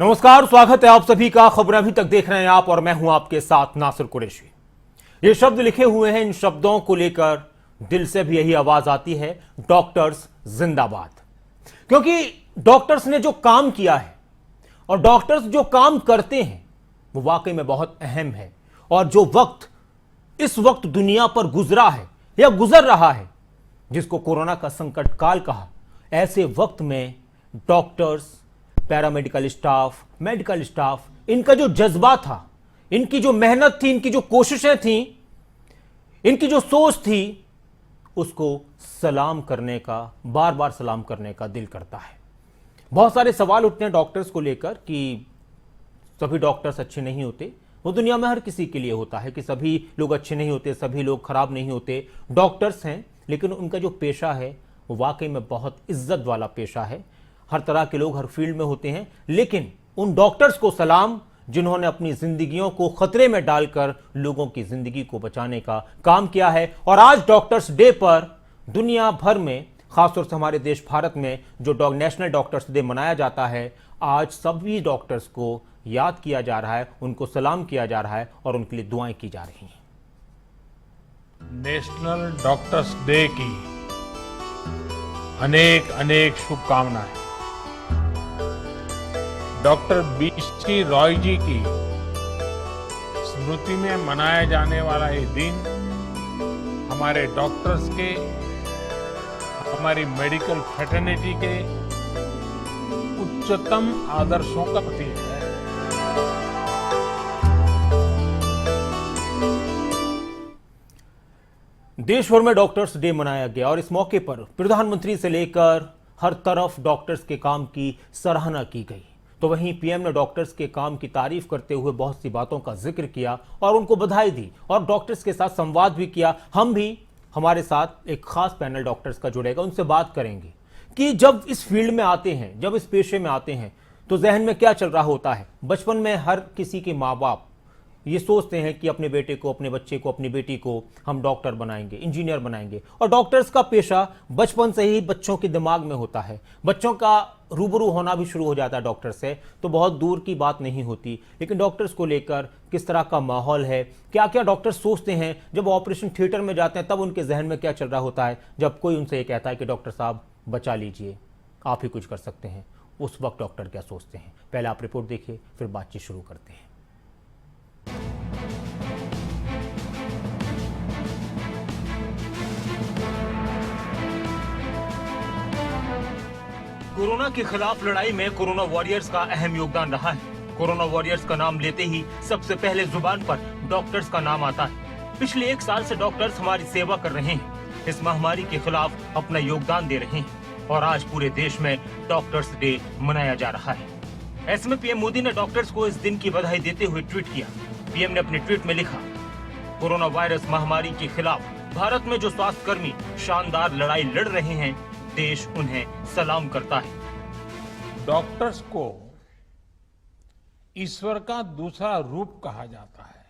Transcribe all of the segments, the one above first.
नमस्कार, स्वागत है आप सभी का। खबरें अभी तक देख रहे हैं आप और मैं हूं आपके साथ नासिर कुरैशी। ये शब्द लिखे हुए हैं, इन शब्दों को लेकर दिल से भी यही आवाज आती है, डॉक्टर्स जिंदाबाद। क्योंकि डॉक्टर्स ने जो काम किया है और डॉक्टर्स जो काम करते हैं वो वाकई में बहुत अहम है। और जो वक्त इस वक्त दुनिया पर गुजरा है या गुजर रहा है, जिसको कोरोना का संकट काल कहा, ऐसे वक्त में doctors, paramedical staff, medical staff, इनका जो जज्बा था, इनकी जो मेहनत थी, इनकी जो कोशिशें थी, इनकी जो सोच थी, उसको सलाम करने का, बार बार सलाम करने का दिल करता है। बहुत सारे सवाल उठते हैं डॉक्टर्स को लेकर कि सभी डॉक्टर्स अच्छे नहीं होते। वो दुनिया में हर किसी के लिए होता है कि सभी लोग अच्छे नहीं होते, सभी लोग खराब नहीं होते। डॉक्टर्स हैं, लेकिन उनका जो पेशा है वो वाकई में बहुत इज्जत वाला पेशा है। हर तरह के लोग हर फील्ड में होते हैं, लेकिन उन डॉक्टर्स को सलाम जिन्होंने अपनी जिंदगियों को खतरे में डालकर लोगों की जिंदगी को बचाने का काम किया है। और आज डॉक्टर्स डे पर दुनिया भर में, खासतौर से हमारे देश भारत में जो नेशनल डॉक्टर्स डे मनाया जाता है, आज सभी डॉक्टर्स को याद किया जा रहा है, उनको सलाम किया जा रहा है और उनके लिए दुआएं की जा रही हैं। नेशनल डॉक्टर्स डे की अनेक अनेक शुभकामनाएं। डॉक्टर बीसी रॉय जी की स्मृति में मनाया जाने वाला ये दिन हमारे डॉक्टर्स के, हमारी मेडिकल फ्रेटर्निटी के उच्चतम आदर्शों का प्रतीक है। देश भर में डॉक्टर्स डे मनाया गया और इस मौके पर प्रधानमंत्री से लेकर हर तरफ डॉक्टर्स के काम की सराहना की गई। तो वहीं पीएम ने डॉक्टर्स के काम की तारीफ करते हुए बहुत सी बातों का जिक्र किया और उनको बधाई दी और डॉक्टर्स के साथ संवाद भी किया। हम भी, हमारे साथ एक खास पैनल डॉक्टर्स का जुड़ेगा, उनसे बात करेंगे कि जब इस फील्ड में आते हैं, जब इस पेशे में आते हैं, तो जहन में क्या चल रहा होता है। बचपन में हर किसी के माँ बाप ये सोचते हैं कि अपने बेटे को, अपने बच्चे को, अपनी बेटी को हम डॉक्टर बनाएंगे, इंजीनियर बनाएंगे। और डॉक्टर्स का पेशा बचपन से ही बच्चों के दिमाग में होता है, बच्चों का रूबरू होना भी शुरू हो जाता है डॉक्टर से, तो बहुत दूर की बात नहीं होती। लेकिन डॉक्टर्स को लेकर किस तरह का माहौल है, क्या क्या डॉक्टर्स सोचते हैं, जब ऑपरेशन थिएटर में जाते हैं तब उनके जहन में क्या चल रहा होता है, जब कोई उनसे ये कहता है कि डॉक्टर साहब बचा लीजिए, आप ही कुछ कर सकते हैं, उस वक्त डॉक्टर क्या सोचते हैं। पहले आप रिपोर्ट देखिए, फिर बातचीत शुरू करते हैं। कोरोना के खिलाफ लड़ाई में कोरोना वॉरियर्स का अहम योगदान रहा है। कोरोना वॉरियर्स का नाम लेते ही सबसे पहले जुबान पर डॉक्टर्स का नाम आता है। पिछले 1 साल से डॉक्टर्स हमारी सेवा कर रहे हैं, इस महामारी के खिलाफ अपना योगदान दे रहे हैं और आज पूरे देश में डॉक्टर्स डे मनाया जा रहा है। ऐसे में पीएम मोदी ने डॉक्टर्स को इस दिन की बधाई देते हुए ट्वीट किया। पीएम ने अपने ट्वीट में लिखा, कोरोना वायरस महामारी के खिलाफ भारत में जो स्वास्थ्यकर्मी शानदार लड़ाई लड़ रहे हैं, देश उन्हें सलाम करता है। डॉक्टर्स को ईश्वर का दूसरा रूप कहा जाता है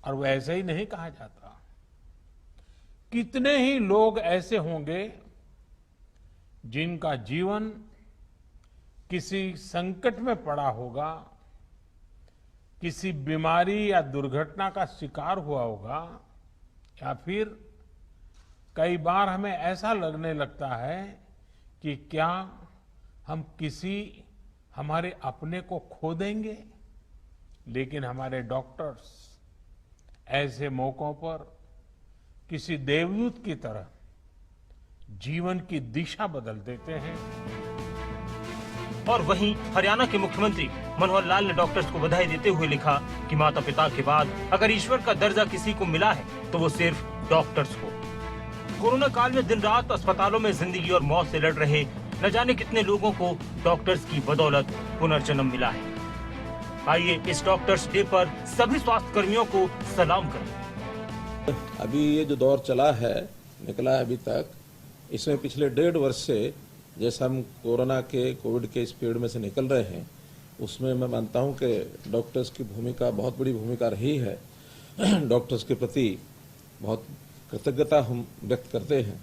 और वैसे ही नहीं कहा जाता। कितने ही लोग ऐसे होंगे जिनका जीवन किसी संकट में पड़ा होगा, किसी बीमारी या दुर्घटना का शिकार हुआ होगा, या फिर कई बार हमें ऐसा लगने लगता है कि क्या हम किसी हमारे अपने को खो देंगे। लेकिन हमारे डॉक्टर्स ऐसे मौकों पर किसी देवदूत की तरह जीवन की दिशा बदल देते हैं। और वहीं हरियाणा के मुख्यमंत्री मनोहर लाल ने डॉक्टर्स को बधाई देते हुए लिखा कि माता पिता के बाद अगर ईश्वर का दर्जा किसी को मिला है तो वो सिर्फ डॉक्टर्स को। कोरोना काल में दिन रात अस्पतालों में जिंदगी और मौत से लड़ रहे न जाने कितने लोगों को डॉक्टर्स की बदौलत पुनर्जन्म मिला है। आइए इस डॉक्टर्स डे पर सभी स्वास्थ्य कर्मियों को सलाम करें। अभी ये जो दौर चला है, निकला है अभी तक, इसमें पिछले 1.5 वर्ष से जैसे हम कोविड के इस पीरियड में से निकल रहे हैं, उसमें मैं मानता हूं कि डॉक्टर्स की भूमिका, बहुत बड़ी भूमिका रही है। डॉक्टर्स के प्रति बहुत कृतज्ञता हम व्यक्त करते हैं।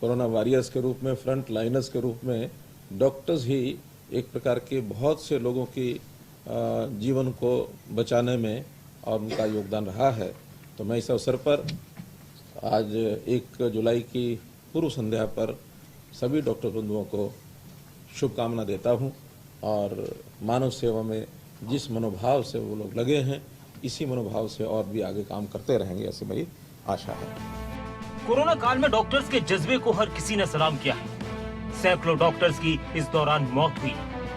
कोरोना वॉरियर्स के रूप में, फ्रंट लाइनर्स के रूप में डॉक्टर्स ही एक प्रकार के बहुत से लोगों की जीवन को बचाने में और उनका योगदान रहा है। तो मैं इस अवसर पर आज 1 जुलाई की पूर्व संध्या पर सभी डॉक्टर बंधुओं को शुभकामना देता हूं और मानव सेवा में जिस मनोभाव से वो लोग लगे हैं, इसी मनोभाव से और भी आगे काम करते रहेंगे, ऐसी मेरी आशा है। कोरोना काल में डॉक्टर्स के जज्बे को हर किसी ने सलाम किया है। सैकड़ों डॉक्टर्स की इस दौरान मौत हुई।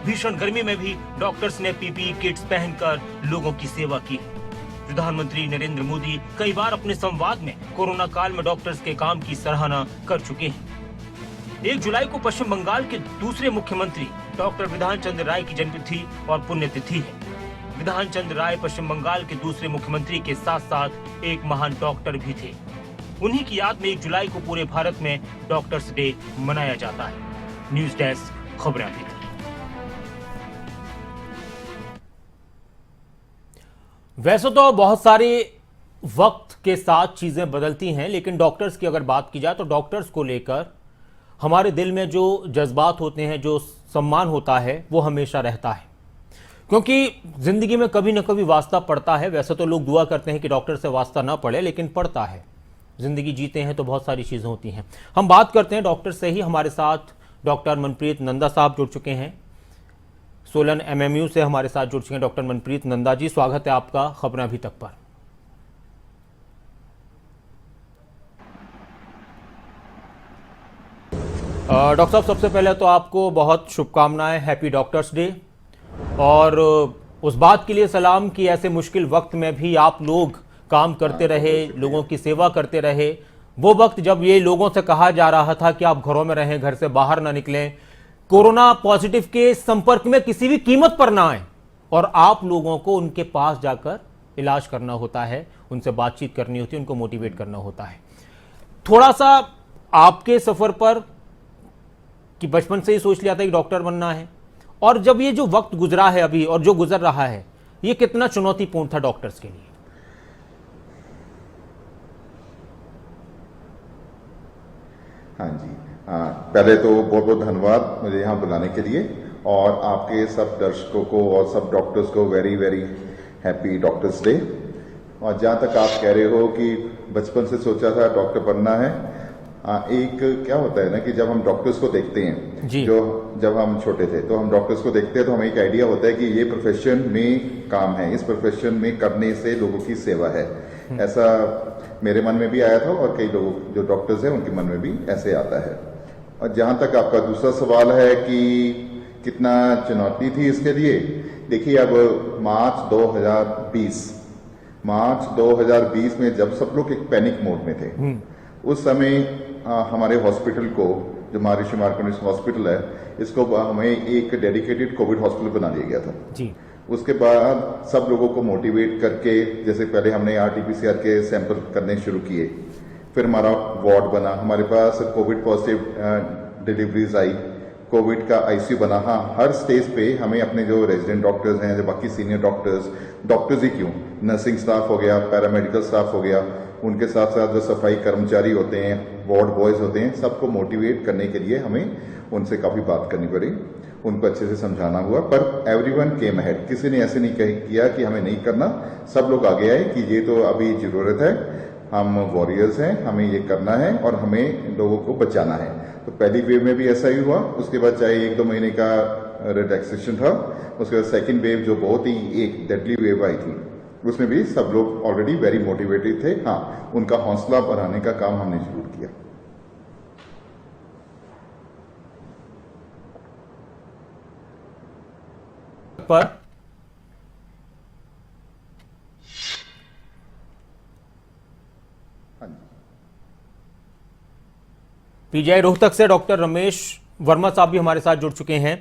भीषण गर्मी में भी डॉक्टर्स ने पीपीई किट्स पहनकर लोगों की सेवा की। प्रधानमंत्री नरेंद्र मोदी कई बार अपने संवाद में कोरोना काल में डॉक्टर्स के काम की सराहना कर चुके हैं। 1 जुलाई को पश्चिम बंगाल के दूसरे मुख्यमंत्री डॉक्टर विधान चंद्र राय की जन्मतिथि और पुण्यतिथि है। विधान चंद्र राय पश्चिम बंगाल के दूसरे मुख्यमंत्री के साथ साथ एक महान डॉक्टर भी थे। उन्हीं की याद में 1 जुलाई को पूरे भारत में डॉक्टर्स डे मनाया जाता है। न्यूज डेस्क, खबरें अभी तक। वैसे तो बहुत सारे वक्त के साथ चीजें बदलती हैं, लेकिन डॉक्टर्स की अगर बात की जाए तो डॉक्टर्स को लेकर हमारे दिल में जो जज्बात होते हैं, जो सम्मान होता है, वो हमेशा रहता है, क्योंकि जिंदगी में कभी न कभी वास्ता पड़ता है। वैसे तो लोग दुआ करते हैं कि डॉक्टर से वास्ता ना पड़े, लेकिन पड़ता है। जिंदगी जीते हैं तो बहुत सारी चीजें होती हैं। हम बात करते हैं डॉक्टर से ही। हमारे साथ डॉक्टर मनप्रीत नंदा साहब जुड़ चुके हैं। सोलन MMU से हमारे साथ जुड़ चुके हैं डॉक्टर मनप्रीत नंदा जी। स्वागत है आपका खबरें अभी तक पर। डॉक्टर साहब, सबसे पहले तो आपको बहुत शुभकामनाएं, हैप्पी डॉक्टर्स डे। और उस बात के लिए सलाम कि ऐसे मुश्किल वक्त में भी आप लोग काम करते रहे, लोगों की सेवा करते रहे। वो वक्त जब ये लोगों से कहा जा रहा था कि आप घरों में रहें, घर से बाहर ना निकलें, कोरोना पॉजिटिव के संपर्क में किसी भी कीमत पर ना आए, और आप लोगों को उनके पास जाकर इलाज करना होता है, उनसे बातचीत करनी होती है, उनको मोटिवेट करना होता है। थोड़ा सा आपके सफर पर कि बचपन से ही सोच लिया था कि डॉक्टर बनना है, और जब ये जो वक्त गुजरा है अभी और जो गुजर रहा है, ये कितना चुनौतीपूर्ण था डॉक्टर्स के लिए? हाँ जी, पहले तो बहुत बहुत धन्यवाद मुझे यहाँ बुलाने के लिए, और आपके सब दर्शकों को और सब डॉक्टर्स को very very happy doctors day. और जहाँ तक आप कह रहे हो कि बचपन से सोचा था डॉक्टर बनना है, एक क्या होता है ना कि जब हम डॉक्टर्स को देखते हैं, जब हम छोटे थे तो हम डॉक्टर्स को देखते हैं तो हमें एक आइडिया होता है कि ये प्रोफेशन में काम है, इस प्रोफेशन में करने से लोगों की सेवा है। ऐसा मेरे मन में भी आया था और कई लोग जो डॉक्टर्स हैं उनके मन में भी ऐसे आता है। और जहां तक आपका दूसरा सवाल है कि कितना चुनौती थी इसके लिए, देखिए अब मार्च 2020 में जब सब लोग एक पैनिक मोड में थे, उस समय हमारे हॉस्पिटल को, जो महर्षि मार्कंडेय हॉस्पिटल है, इसको हमें एक डेडिकेटेड कोविड हॉस्पिटल बना दिया गया था जी। उसके बाद सब लोगों को मोटिवेट करके, जैसे पहले हमने RT-PCR के सैंपल करने शुरू किए, फिर हमारा वार्ड बना, हमारे पास कोविड पॉजिटिव डिलीवरीज आई, कोविड का ICU बना। हाँ, हर स्टेज पे हमें अपने जो रेजिडेंट डॉक्टर्स हैं, जो बाकी सीनियर डॉक्टर्स ही क्यों, नर्सिंग स्टाफ हो गया, पैरामेडिकल स्टाफ हो गया, उनके साथ साथ जो सफाई कर्मचारी होते हैं, वार्ड बॉयज होते हैं, सबको मोटिवेट करने के लिए हमें उनसे काफ़ी बात करनी पड़ी, उनको अच्छे से समझाना हुआ। पर एवरीवन केम अहेड, किसी ने ऐसे नहीं किया कि हमें नहीं करना, सब लोग आगे आए कि ये तो अभी ज़रूरत है, हम वॉरियर्स हैं, हमें ये करना है और हमें लोगों को बचाना है। तो पहली वेव में भी ऐसा ही हुआ, उसके बाद चाहे 1-2 महीने का रिलैक्सेशन था, उसके बाद सेकेंड वेव जो बहुत ही एक डेडली वेव आई थी, उसमें भी सब लोग ऑलरेडी वेरी मोटिवेटेड थे। हाँ, उनका हौसला बढ़ाने का काम हमने जरूर किया। पर PGI रोहतक से डॉक्टर रमेश वर्मा साहब भी हमारे साथ जुड़ चुके हैं।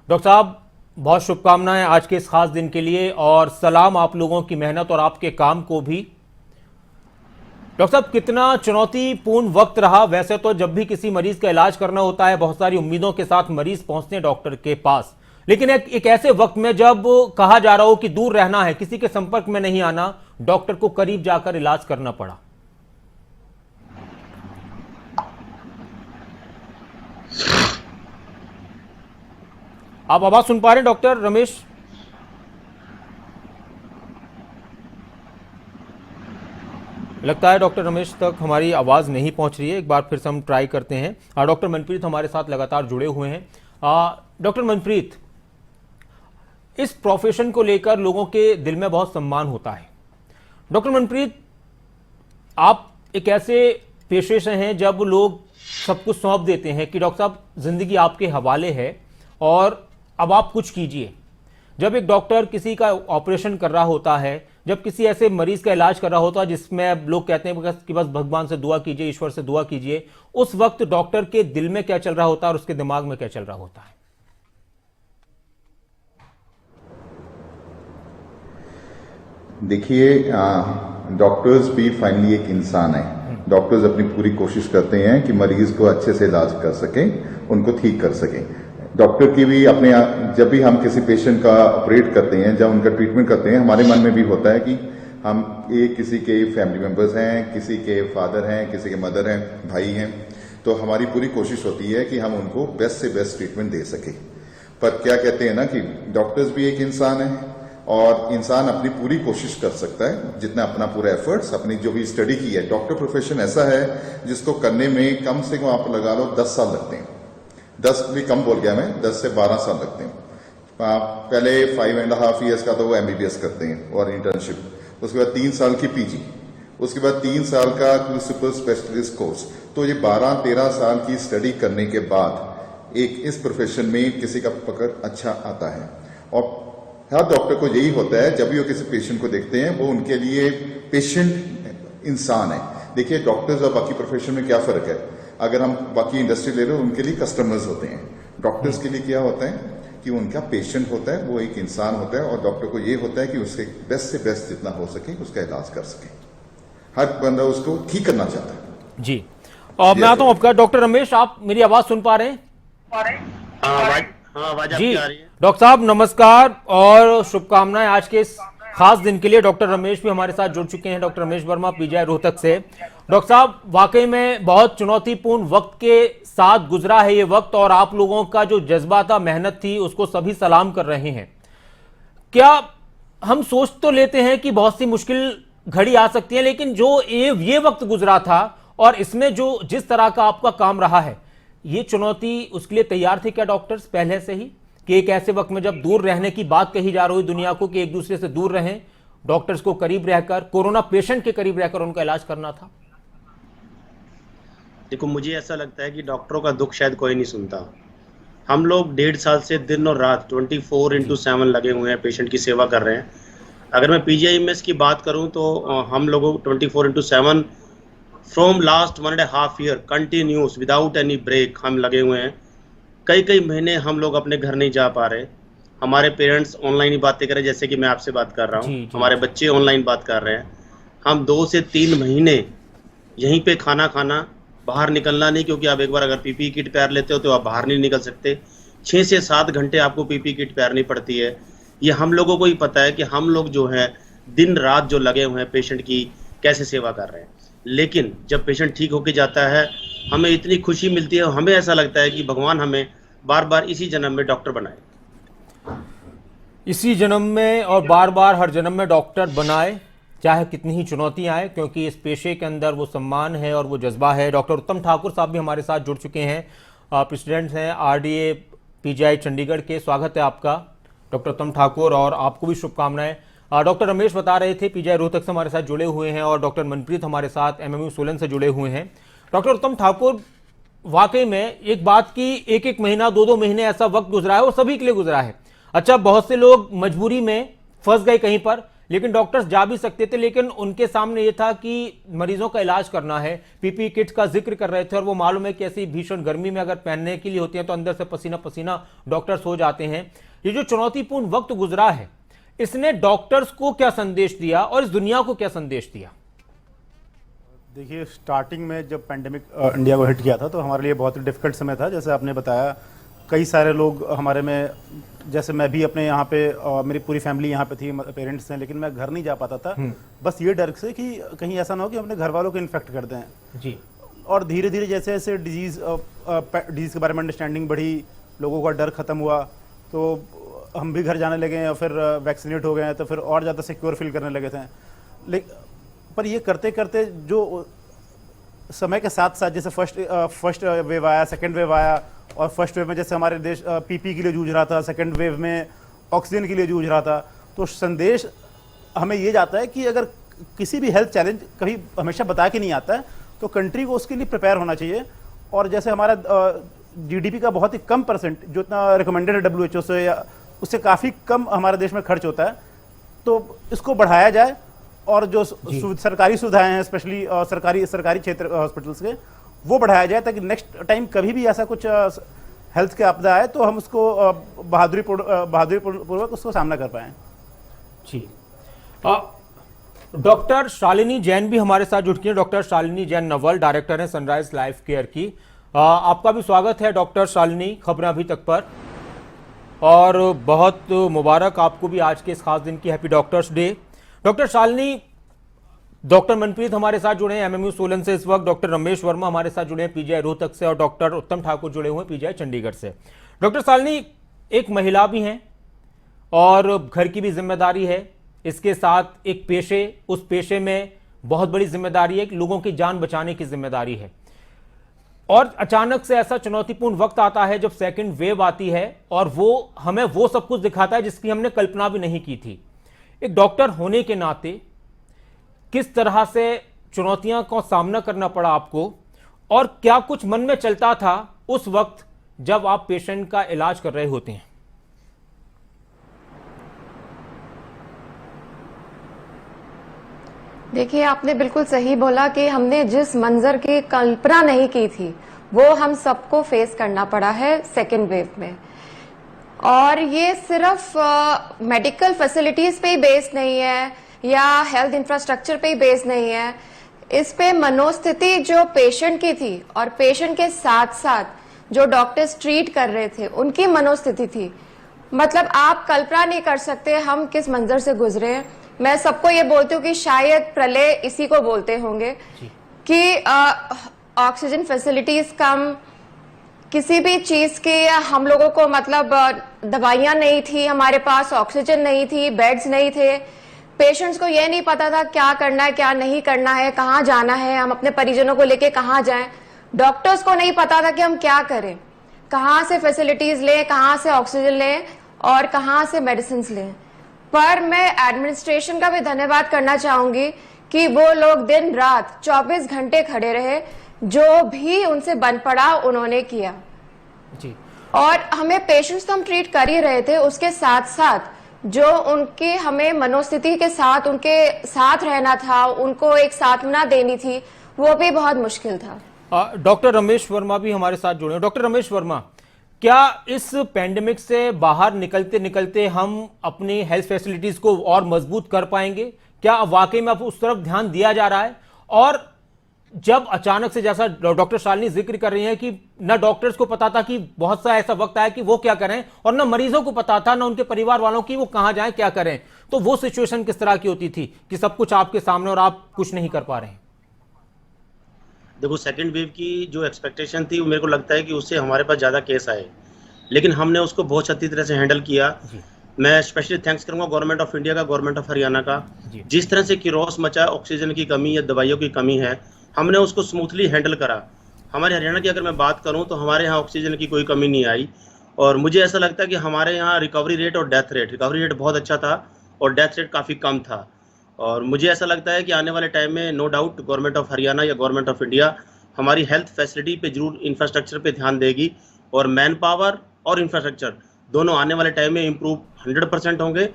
डॉक्टर साहब, बहुत शुभकामनाएं आज के इस खास दिन के लिए, और सलाम आप लोगों की मेहनत और आपके काम को भी। डॉक्टर साहब, कितना चुनौतीपूर्ण वक्त रहा। वैसे तो जब भी किसी मरीज का इलाज करना होता है, बहुत सारी उम्मीदों के साथ मरीज पहुंचते हैं डॉक्टर के पास, लेकिन एक ऐसे वक्त में जब कहा जा रहा हो कि दूर रहना है, किसी के संपर्क में नहीं आना, डॉक्टर को करीब जाकर इलाज करना पड़ा। आप आवाज सुन पा रहे हैं डॉक्टर रमेश? लगता है डॉक्टर रमेश तक हमारी आवाज नहीं पहुंच रही है। एक बार फिर से हम ट्राई करते हैं। डॉक्टर मनप्रीत हमारे साथ लगातार जुड़े हुए हैं। डॉक्टर मनप्रीत, इस प्रोफेशन को लेकर लोगों के दिल में बहुत सम्मान होता है। डॉक्टर मनप्रीत, आप एक ऐसे पेशे से हैं जब लोग सब कुछ सौंप देते हैं कि डॉक्टर साहब जिंदगी आपके हवाले है और अब आप कुछ कीजिए। जब एक डॉक्टर किसी का ऑपरेशन कर रहा होता है, जब किसी ऐसे मरीज का इलाज कर रहा होता है जिसमें लोग कहते हैं कि बस भगवान से दुआ कीजिए, ईश्वर से दुआ कीजिए, उस वक्त डॉक्टर के दिल में क्या चल रहा होता है और उसके दिमाग में क्या चल रहा होता है? देखिए, डॉक्टर्स भी फाइनली एक इंसान है। डॉक्टर्स अपनी पूरी कोशिश करते हैं कि मरीज को अच्छे से इलाज कर सकें, उनको ठीक कर सकें। डॉक्टर की भी अपने, जब भी हम किसी पेशेंट का ऑपरेट करते हैं, जब उनका ट्रीटमेंट करते हैं, हमारे मन में भी होता है कि हम किसी के फैमिली मेंबर्स हैं, किसी के फादर हैं, किसी के मदर हैं, भाई हैं, तो हमारी पूरी कोशिश होती है कि हम उनको बेस्ट से बेस्ट ट्रीटमेंट दे सकें। पर क्या कहते हैं ना कि डॉक्टर्स भी एक इंसान है और इंसान अपनी पूरी कोशिश कर सकता है, जितना अपना पूरा एफर्ट्स, अपनी जो भी स्टडी की है। डॉक्टर प्रोफेशन ऐसा है जिसको करने में कम से कम आप लगा लो 10 साल लगते हैं। 10 भी कम बोल गया मैं, 10 से 12 साल लगते हैं। पहले 5.5 ईयर्स का तो वो MBBS करते हैं और इंटर्नशिप, उसके बाद 3 साल की PG, उसके बाद 3 साल का सुपर स्पेशलिस्ट कोर्स। तो ये 12-13 साल की स्टडी करने के बाद एक इस प्रोफेशन में किसी का पकड़ अच्छा आता है। और हर डॉक्टर को यही होता है, जब भी वो किसी पेशेंट को देखते हैं, वो उनके लिए पेशेंट इंसान है। देखिए, डॉक्टर्स और बाकी प्रोफेशन में क्या फर्क है? अगर हम बाकी इंडस्ट्री ले रहे हो, उनके लिए कस्टमर्स होते हैं। डॉक्टर्स के लिए क्या होता है कि उनका पेशेंट होता है, वो एक इंसान होता है और डॉक्टर को ये होता है कि उसके बेस्ट से बेस्ट जितना हो सके उसका इलाज कर सके। हर बंदा उसको ठीक करना चाहता है। जी, और मैं आता हूँ आपका। डॉक्टर रमेश, आप मेरी आवाज सुन पा रहे हैं? आवाज जी, आपकी आ रही है? डॉक्टर साहब नमस्कार और शुभकामनाएं आज के इस खास दिन के लिए। डॉक्टर रमेश भी हमारे साथ जुड़ चुके हैं, डॉक्टर रमेश वर्मा, PGI रोहतक से। डॉक्टर साहब, वाकई में बहुत चुनौतीपूर्ण वक्त के साथ गुजरा है ये वक्त, और आप लोगों का जो जज्बा था, मेहनत थी, उसको सभी सलाम कर रहे हैं। क्या हम सोच तो लेते हैं कि बहुत सी मुश्किल घड़ी आ सकती है, लेकिन जो ये वक्त गुजरा था और इसमें जो जिस तरह का आपका काम रहा है, ये चुनौती उसके लिए तैयार थे क्या डॉक्टर्स पहले से ही, कि एक ऐसे वक्त में जब दूर रहने की बात कही जा रही है दुनिया को कि एक दूसरे से दूर रहें, डॉक्टर्स को करीब रहकर, कोरोना पेशेंट के करीब रहकर उनका इलाज करना था? देखो, मुझे ऐसा लगता है कि डॉक्टरों का दुख शायद कोई नहीं सुनता। हम लोग 1.5 साल से दिन और रात 24/7 लगे हुए हैं, पेशेंट की सेवा कर रहे हैं। अगर मैं PGIMS की बात करूं तो हम लोगों 24/7 from last 1.5 year continuous without any break हम लगे हुए हैं। कई महीने हम लोग अपने घर नहीं जा पा रहे। हमारे पेरेंट्स ऑनलाइन ही बातें कर रहे हैं, जैसे कि मैं आपसे बात कर रहा हूँ। हमारे बच्चे ऑनलाइन बात कर रहे हैं। हम 2 से 3 महीने यहीं पे खाना खाना, बाहर निकलना नहीं, क्योंकि आप एक बार अगर PPE किट पहन लेते हो तो आप बाहर नहीं निकल सकते। 6 से 7 घंटे आपको PPE किट पहननी पड़ती है। ये हम लोगों को ही पता है कि हम लोग जो है दिन रात जो लगे हुए हैं पेशेंट की कैसे सेवा कर रहे हैं। लेकिन जब पेशेंट ठीक होके जाता है, हमें इतनी खुशी मिलती है, हमें ऐसा लगता है कि भगवान हमें बार बार इसी जन्म में डॉक्टर बनाए, इसी जन्म में और बार बार हर जन्म में डॉक्टर बनाए, चाहे कितनी ही चुनौतियां आए, क्योंकि इस पेशे के अंदर वो सम्मान है और वो जज्बा है। डॉक्टर उत्तम ठाकुर साहब भी हमारे साथ जुड़ चुके हैं, प्रेसिडेंट हैं RDA PGI चंडीगढ़ के। स्वागत है आपका डॉक्टर उत्तम ठाकुर, और आपको भी शुभकामनाएं। डॉक्टर रमेश बता रहे थे PGI रोहतक से हमारे साथ जुड़े हुए हैं, और डॉक्टर मनप्रीत हमारे साथ MMU सोलन से जुड़े हुए हैं। डॉक्टर उत्तम ठाकुर, वाकई में एक बात की, एक महीना 2 महीने ऐसा वक्त गुजरा है और सभी के लिए गुजरा है। अच्छा, बहुत से लोग मजबूरी में फंस गए कहीं पर, लेकिन डॉक्टर्स जा भी सकते थे, लेकिन उनके सामने ये था कि मरीजों का इलाज करना है। PPE किट्स का जिक्र कर रहे थे, और वो मालूम है कि ऐसी भीषण गर्मी में अगर पहनने के लिए होती है तो अंदर से पसीना पसीना डॉक्टर्स हो जाते हैं। ये जो चुनौतीपूर्ण वक्त गुजरा है, इसने डॉक्टर्स को क्या संदेश दिया और इस दुनिया को क्या संदेश दिया? देखिए, स्टार्टिंग में जब पैंडेमिक इंडिया को हिट किया था तो हमारे लिए बहुत ही डिफिकल्ट समय था। जैसे आपने बताया, कई सारे लोग हमारे में, जैसे मैं भी अपने यहाँ पे, मेरी पूरी फैमिली यहाँ पे थी, पेरेंट्स हैं, लेकिन मैं घर नहीं जा पाता था, बस ये डर से कि कहीं ऐसा ना हो कि अपने घर वालों को इन्फेक्ट कर दें जी। और धीरे धीरे जैसे जैसे डिजीज़ के बारे में अंडरस्टैंडिंग बढ़ी, लोगों का डर खत्म हुआ, तो हम भी घर जाने लगे हैं और फिर वैक्सीनेट हो गए हैं, तो फिर और ज़्यादा सिक्योर फील करने लगे थे। पर ये करते करते जो समय के साथ साथ, जैसे फर्स्ट वेव आया, सेकेंड वेव आया, और फर्स्ट वेव में जैसे हमारे देश पीपी के लिए जूझ रहा था, सेकेंड वेव में ऑक्सीजन के लिए जूझ रहा था, तो संदेश हमें ये जाता है कि अगर किसी भी हेल्थ चैलेंज कभी हमेशा बता के नहीं आता है, तो कंट्री को उसके लिए प्रिपेयर होना चाहिए। और जैसे हमारा जीडीपी का बहुत ही कम परसेंट, जो इतना रिकमेंडेड है WHO से, या उससे काफ़ी कम हमारे देश में खर्च होता है, तो इसको बढ़ाया जाए। और जो सरकारी सुविधाएं हैं, स्पेशली सरकारी क्षेत्र हॉस्पिटल्स के, वो बढ़ाया जाए, ताकि नेक्स्ट टाइम कभी भी ऐसा कुछ हेल्थ के आपदा आए तो हम उसको बहादुरीपूर्वक उसको सामना कर पाएं। जी, डॉक्टर शालिनी जैन भी हमारे साथ जुड़ गई हैं। डॉक्टर शालिनी जैन नवल, डायरेक्टर हैं सनराइज लाइफ केयर की। आपका भी स्वागत है डॉक्टर शालिनी खबरें अभी तक पर, और बहुत मुबारक आपको भी आज के इस खास दिन की, happy doctors day. Doctor Shalini, doctor Manpreet हमारे साथ जुड़े हैं MMU सोलन से इस वक्त, डॉक्टर रमेश वर्मा हमारे साथ जुड़े हैं PGI रोहतक से, और डॉक्टर उत्तम ठाकुर जुड़े हुए हैं PGI चंडीगढ़ से। डॉक्टर शालिनी एक महिला भी हैं और घर की भी जिम्मेदारी है, इसके साथ एक पेशे, उस पेशे में बहुत बड़ी जिम्मेदारी है कि लोगों की जान बचाने की जिम्मेदारी है। और अचानक से ऐसा चुनौतीपूर्ण वक्त आता है जब सेकंड वेव आती है, और वो हमें वो सब कुछ दिखाता है जिसकी हमने कल्पना भी नहीं की थी। एक डॉक्टर होने के नाते किस तरह से चुनौतियां का सामना करना पड़ा आपको, और क्या कुछ मन में चलता था उस वक्त जब आप पेशेंट का इलाज कर रहे होते हैं? देखिए, आपने बिल्कुल सही बोला कि हमने जिस मंजर की कल्पना नहीं की थी वो हम सबको फेस करना पड़ा है सेकेंड वेव में। और ये सिर्फ मेडिकल फैसिलिटीज पे ही बेस्ड नहीं है या हेल्थ इंफ्रास्ट्रक्चर पे ही बेस्ड नहीं है, इस पे मनोस्थिति जो पेशेंट की थी और पेशेंट के साथ साथ जो डॉक्टर्स ट्रीट कर रहे थे उनकी मनोस्थिति थी। मतलब आप कल्पना नहीं कर सकते हम किस मंजर से गुजरे हैं। मैं सबको ये बोलती हूँ कि शायद प्रलय इसी को बोलते होंगे कि ऑक्सीजन फैसिलिटीज कम, किसी भी चीज के हम लोगों को मतलब दवाइयां नहीं थी हमारे पास, ऑक्सीजन नहीं थी, बेड्स नहीं थे, पेशेंट्स को ये नहीं पता था क्या करना है क्या नहीं करना है, कहाँ जाना है, हम अपने परिजनों को लेके कहाँ जाएं, डॉक्टर्स को नहीं पता था कि हम क्या करें, कहाँ से फैसिलिटीज लें, कहाँ से ऑक्सीजन लें और कहाँ से मेडिसिन लें। पर मैं एडमिनिस्ट्रेशन का भी धन्यवाद करना चाहूंगी कि वो लोग दिन रात 24 घंटे खड़े रहे, जो भी उनसे बन पड़ा उन्होंने किया जी। और हमें पेशेंट्स तो हम ट्रीट कर ही रहे थे, उसके साथ साथ जो उनके हमें मनोस्थिति के साथ उनके साथ रहना था, उनको एक सांत्वना देनी थी, वो भी बहुत मुश्किल था। डॉक्टर रमेश वर्मा भी हमारे साथ जुड़े हैं। डॉक्टर रमेश वर्मा, क्या इस पैंडेमिक से बाहर निकलते निकलते हम अपनी हेल्थ फैसिलिटीज को और मजबूत कर पाएंगे? क्या वाकई में अब उस तरफ ध्यान दिया जा रहा है? और जब अचानक से, जैसा डॉक्टर शालिनी जिक्र कर रही हैं कि न डॉक्टर्स को पता था कि बहुत सा ऐसा वक्त आया कि वो क्या करें, और न मरीजों को पता था, न उनके परिवार वालों की वो कहां जाएं क्या करें, तो वो सिचुएशन किस तरह की होती थी कि सब कुछ आपके सामने और आप कुछ नहीं कर पा रहे हैं? देखो, सेकंड वेव की जो एक्सपेक्टेशन थी वो मेरे को लगता है कि उससे हमारे पास ज़्यादा केस आए, लेकिन हमने उसको बहुत अच्छी तरह से हैंडल किया। मैं स्पेशली थैंक्स करूंगा गवर्नमेंट ऑफ इंडिया का, गवर्नमेंट ऑफ हरियाणा का। जिस तरह से किरोस मचा, ऑक्सीजन की कमी या दवाइयों की कमी है, हमने उसको स्मूथली हैंडल करा। हमारे हरियाणा की अगर मैं बात करूं तो हमारे यहाँ ऑक्सीजन की कोई कमी नहीं आई, और मुझे ऐसा लगता है कि हमारे यहाँ रिकवरी रेट और रिकवरी रेट बहुत अच्छा था और डेथ रेट काफ़ी कम था। और मुझे ऐसा लगता है कि आने वाले टाइम में no doubt government of Haryana या गवर्नमेंट ऑफ इंडिया हमारी हेल्थ फैसिलिटी पे जरूर, इंफ्रास्ट्रक्चर पे ध्यान देगी, और मैन पावर और इंफ्रास्ट्रक्चर दोनों आने वाले टाइम में इम्प्रूव 100% होंगे।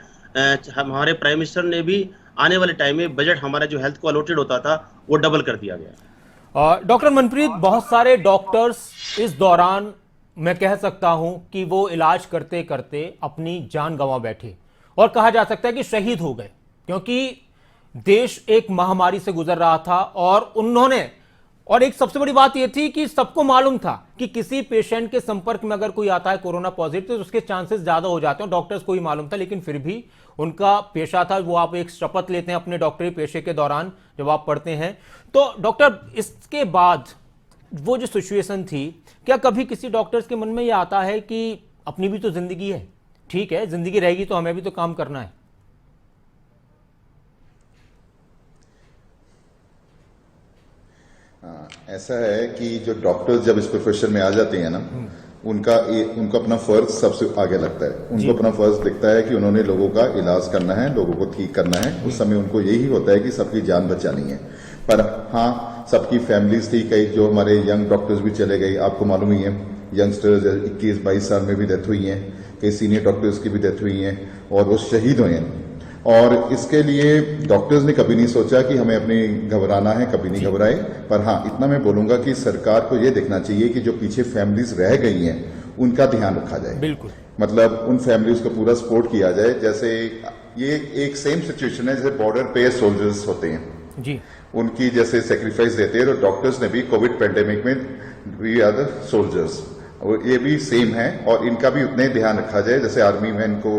हमारे प्राइम मिनिस्टर ने भी आने वाले टाइम में बजट हमारा जो हेल्थ को अलॉटेड होता था वो डबल कर दिया गया। डॉक्टर मनप्रीत, बहुत सारे डॉक्टर्स इस दौरान मैं कह सकता हूं कि वो इलाज करते करते अपनी जान गंवा बैठे, और कहा जा सकता है कि शहीद हो गए, क्योंकि देश एक महामारी से गुजर रहा था। और एक सबसे बड़ी बात यह थी कि सबको मालूम था कि किसी पेशेंट के संपर्क में अगर कोई आता है कोरोना पॉजिटिव तो उसके चांसेस ज्यादा हो जाते हैं, डॉक्टर्स को ही मालूम था, लेकिन फिर भी उनका पेशा था, वो आप एक शपथ लेते हैं अपने डॉक्टरी पेशे के दौरान जब आप पढ़ते हैं। तो डॉक्टर, इसके बाद वो जो सिचुएशन थी, क्या कभी किसी डॉक्टर्स के मन में यह आता है कि अपनी भी तो जिंदगी है, ठीक है, जिंदगी रहेगी तो हमें भी तो काम करना है। ऐसा है कि जो डॉक्टर्स जब इस प्रोफेशन में आ जाते हैं ना, उनको अपना फर्ज सबसे आगे लगता है। उनको अपना फर्ज दिखता है कि उन्होंने लोगों का इलाज करना है, लोगों को ठीक करना है। उस समय उनको यही होता है कि सबकी जान बचानी है। पर हाँ, सबकी फैमिलीज थी, कई जो हमारे यंग डॉक्टर्स भी चले गए, आपको मालूम ही है, यंगस्टर्स 21-22 साल में भी डेथ हुई है, कई सीनियर डॉक्टर्स की भी डेथ हुई है और वो शहीद हुए हैं। और इसके लिए डॉक्टर्स ने कभी नहीं सोचा कि हमें अपनी घबराना है, कभी नहीं घबराए। पर हाँ, इतना मैं बोलूंगा कि सरकार को ये देखना चाहिए कि जो पीछे फैमिलीज रह गई हैं उनका ध्यान रखा जाए। बिल्कुल, मतलब उन फैमिलीज को पूरा सपोर्ट किया जाए। जैसे ये एक सेम सिचुएशन है जैसे बॉर्डर पे सोल्जर्स होते हैं जी, उनकी जैसे सेक्रीफाइस देते हैं, तो डॉक्टर्स ने भी कोविड पेंडेमिक में वी आर द सोल्जर्स, और ये भी सेम है। और इनका भी उतना ही ध्यान रखा जाए जैसे आर्मी में इनको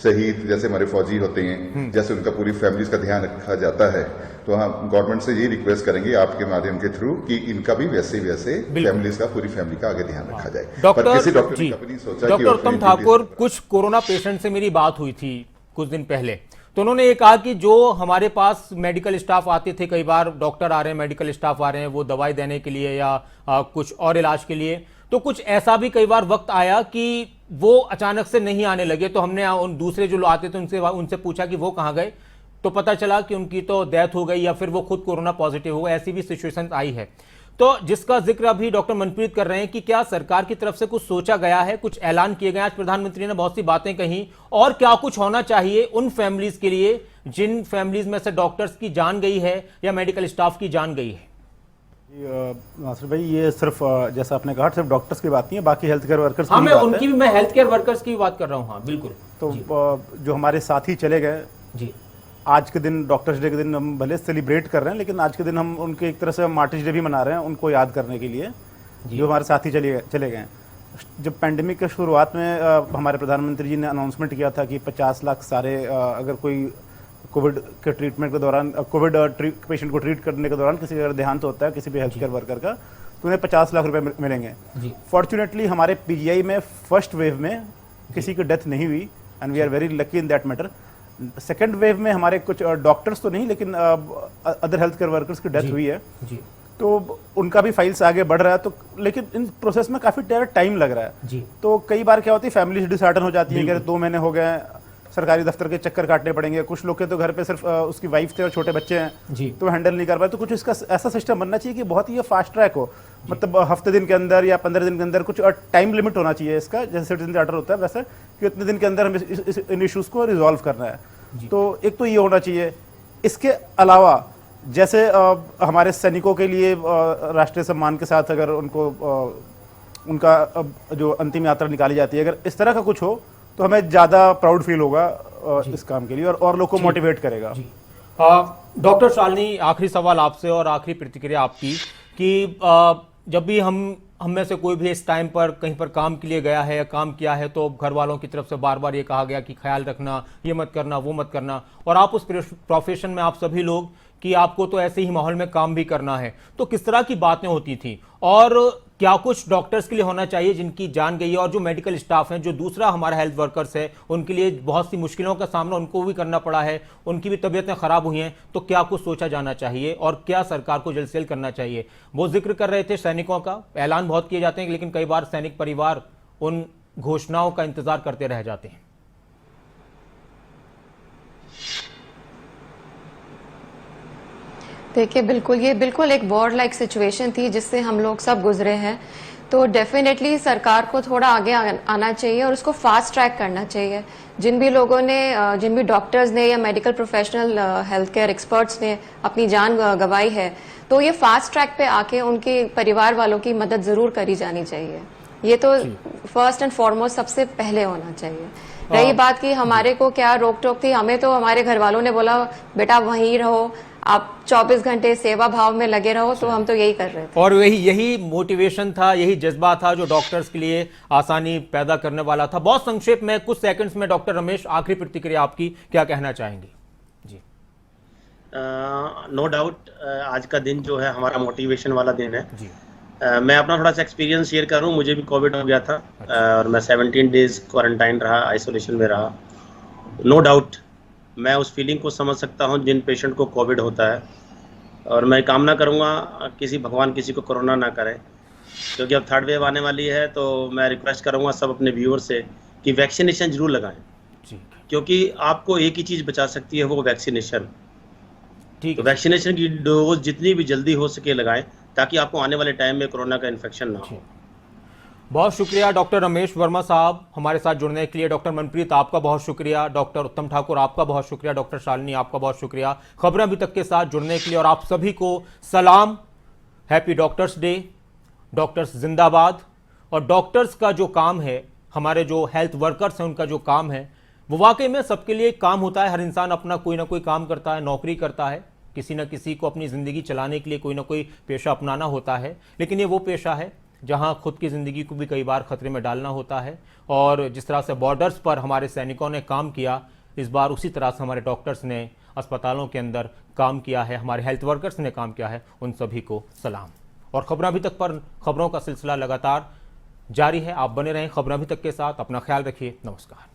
शहीद जैसे हमारे फौजी होते हैं, जैसे उनका पूरी फैमिलीज का ध्यान रखा जाता है। तो हम गवर्नमेंट से ये रिक्वेस्ट करेंगे आपके माध्यम के थ्रू कि इनका भी वैसे फैमिलीज का, पूरी फैमिली का आगे ध्यान रखा जाए। पर किसी डॉक्टर ने कभी नहीं सोचा कि डॉक्टर उत्तम ठाकुर, कुछ कोरोना पेशेंट से मेरी बात हुई थी कुछ दिन पहले, तो उन्होंने ये कहा कि जो हमारे पास मेडिकल स्टाफ आते थे, कई बार डॉक्टर आ रहे हैं, मेडिकल स्टाफ आ रहे हैं वो दवाई देने के लिए या कुछ और इलाज के लिए, तो कुछ ऐसा भी कई बार वक्त आया कि वो अचानक से नहीं आने लगे। तो हमने उन दूसरे जो आते थे उनसे पूछा कि वो कहाँ गए, तो पता चला कि उनकी तो डेथ हो गई या फिर वो खुद कोरोना पॉजिटिव हो गए। ऐसी भी सिचुएशन आई है। तो जिसका जिक्र अभी डॉक्टर मनप्रीत कर रहे हैं कि क्या सरकार की तरफ से कुछ सोचा गया है, कुछ ऐलान किए गए। आज प्रधानमंत्री ने बहुत सी बातें कही, और क्या कुछ होना चाहिए उन फैमिलीज के लिए जिन फैमिलीज में से डॉक्टर्स की जान गई है या मेडिकल स्टाफ की जान गई है। नासिर भाई, ये सिर्फ जैसा आपने कहा सिर्फ डॉक्टर्स की बात नहीं है, बाकी हेल्थ केयर वर्कर्स हाँ, की मैं बात उनकी है। भी, मैं हेल्थ केयर वर्कर्स की बात कर रहा हूँ। हाँ बिल्कुल। तो जो हमारे साथी चले गए जी, आज के दिन, डॉक्टर्स डे के दिन हम भले सेलिब्रेट कर रहे हैं, लेकिन आज के दिन हम उनके एक तरह से मार्टिस डे भी मना रहे हैं, उनको याद करने के लिए जो हमारे साथी चले गए हैं। जब पेंडेमिक के शुरुआत में हमारे प्रधानमंत्री जी ने अनाउंसमेंट किया था कि 50 लाख सारे अगर कोई कोविड के ट्रीटमेंट के दौरान, कोविड पेशेंट को ट्रीट करने के दौरान किसी का देहांत होता है किसी भी हेल्थ केयर वर्कर का, तो उन्हें 50 लाख रुपए मिलेंगे। फॉर्चुनेटली हमारे पीजीआई में फर्स्ट वेव में किसी की डेथ नहीं हुई, and we are very lucky in that matter. Second wave में हमारे कुछ डॉक्टर्स तो नहीं, लेकिन अदर हेल्थ केयर वर्कर्स की डेथ हुई है, तो उनका भी फाइल्स आगे बढ़ रहा है। तो लेकिन इन प्रोसेस में काफी टाइम लग रहा है। तो कई बार क्या होती है, फैमिलीज डिसहार्टन हो जाती है कि 2 महीने हो गए, सरकारी दफ्तर के चक्कर काटने पड़ेंगे। कुछ लोग के तो घर पे सिर्फ उसकी वाइफ थे और छोटे बच्चे हैं, तो हैंडल नहीं कर पाए। तो कुछ इसका ऐसा सिस्टम बनना चाहिए कि बहुत ही फास्ट ट्रैक हो, मतलब हफ्ते दिन के अंदर या 15 दिन के अंदर कुछ टाइम लिमिट होना चाहिए इसका, जैसे सिटीजन चार्टर होता है वैसे, कि उतने दिन के अंदर हमें इन इश्यूज को रिजॉल्व करना है। तो एक तो ये होना चाहिए। इसके अलावा जैसे हमारे सैनिकों के लिए राष्ट्रीय सम्मान के साथ अगर उनको उनका जो अंतिम यात्रा निकाली जाती है, अगर इस तरह का कुछ हो तो हमें ज़्यादा प्राउड फील होगा इस काम के लिए, और लोग को मोटिवेट करेगा। डॉक्टर शालिनी, आखिरी सवाल आपसे और आखिरी प्रतिक्रिया आपकी कि जब भी हम में से कोई भी इस टाइम पर कहीं पर काम के लिए गया है या काम किया है, तो घर वालों की तरफ से बार बार ये कहा गया कि ख्याल रखना, ये मत करना, वो मत करना, और आप उस प्रोफेशन में आप सभी लोग कि आपको तो ऐसे ही माहौल में काम भी करना है, तो किस तरह की बातें होती थी, और क्या कुछ डॉक्टर्स के लिए होना चाहिए जिनकी जान गई है, और जो मेडिकल स्टाफ हैं, जो दूसरा हमारा हेल्थ वर्कर्स है, उनके लिए बहुत सी मुश्किलों का सामना उनको भी करना पड़ा है, उनकी भी तबीयतें खराब हुई हैं, तो क्या कुछ सोचा जाना चाहिए और क्या सरकार को जल्द से जल्द करना चाहिए। वो जिक्र कर रहे थे सैनिकों का, ऐलान बहुत किए जाते हैं, लेकिन कई बार सैनिक परिवार उन घोषणाओं का इंतजार करते रह जाते हैं। देखिए, ये बिल्कुल एक वॉर लाइक सिचुएशन थी जिससे हम लोग सब गुजरे हैं। तो डेफिनेटली सरकार को थोड़ा आगे आना चाहिए और उसको फास्ट ट्रैक करना चाहिए। जिन भी डॉक्टर्स ने या medical professional health care experts ने अपनी जान गंवाई है, तो ये फास्ट ट्रैक पे आके उनके परिवार वालों की मदद जरूर करी जानी चाहिए। ये तो फर्स्ट एंड फॉरमोस्ट सबसे पहले होना चाहिए। रही बात कि हमारे को क्या रोक टोक थी, हमें तो हमारे घर वालों ने बोला बेटा वहीं रहो, आप 24 घंटे सेवा भाव में लगे रहो, तो हम तो यही कर रहे थे। और यही मोटिवेशन था, यही जज्बा था जो डॉक्टर्स के लिए आसानी पैदा करने वाला था। बहुत संक्षेप में कुछ सेकंड्स में डॉक्टर रमेश, आखिरी प्रतिक्रिया आपकी, क्या कहना चाहेंगे? जी। नो डाउट आज का दिन जो है हमारा मोटिवेशन वाला दिन है। जी। मैं अपना थोड़ा सा एक्सपीरियंस शेयर करूं। मुझे भी कोविड हो गया था और मैं 17 डेज क्वारंटाइन रहा, आइसोलेशन में रहा। नो डाउट मैं उस फीलिंग को समझ सकता हूं जिन पेशेंट को कोविड होता है, और मैं कामना करूंगा भगवान किसी को कोरोना ना करे, क्योंकि अब थर्ड वेव आने वाली है। तो मैं रिक्वेस्ट करूंगा सब अपने व्यूअर से कि वैक्सीनेशन जरूर लगाएं, ठीक क्योंकि आपको एक ही चीज़ बचा सकती है, वो वैक्सीनेशन। ठीक तो है। वैक्सीनेशन की डोज जितनी भी जल्दी हो सके लगाएं, ताकि आपको आने वाले टाइम में कोरोना का इन्फेक्शन ना हो। बहुत शुक्रिया डॉक्टर रमेश वर्मा साहब हमारे साथ जुड़ने के लिए। डॉक्टर मनप्रीत आपका बहुत शुक्रिया, डॉक्टर उत्तम ठाकुर आपका बहुत शुक्रिया, डॉक्टर शालिनी आपका बहुत शुक्रिया खबरें अभी तक के साथ जुड़ने के लिए। और आप सभी को सलाम, हैप्पी डॉक्टर्स डे, डॉक्टर्स जिंदाबाद। और डॉक्टर्स का जो काम है, हमारे जो हेल्थ वर्कर्स हैं उनका जो काम है, वो वाकई में सबके लिए काम होता है। हर इंसान अपना कोई ना कोई काम करता है, नौकरी करता है, किसी न किसी को अपनी ज़िंदगी चलाने के लिए कोई ना कोई पेशा अपनाना होता है। लेकिन ये वो पेशा है जहां खुद की ज़िंदगी को भी कई बार खतरे में डालना होता है। और जिस तरह से बॉर्डर्स पर हमारे सैनिकों ने काम किया, इस बार उसी तरह से हमारे डॉक्टर्स ने अस्पतालों के अंदर काम किया है, हमारे हेल्थ वर्कर्स ने काम किया है। उन सभी को सलाम। और खबरें अभी तक पर खबरों का सिलसिला लगातार जारी है। आप बने रहें खबरें अभी तक के साथ। अपना ख्याल रखिए। नमस्कार।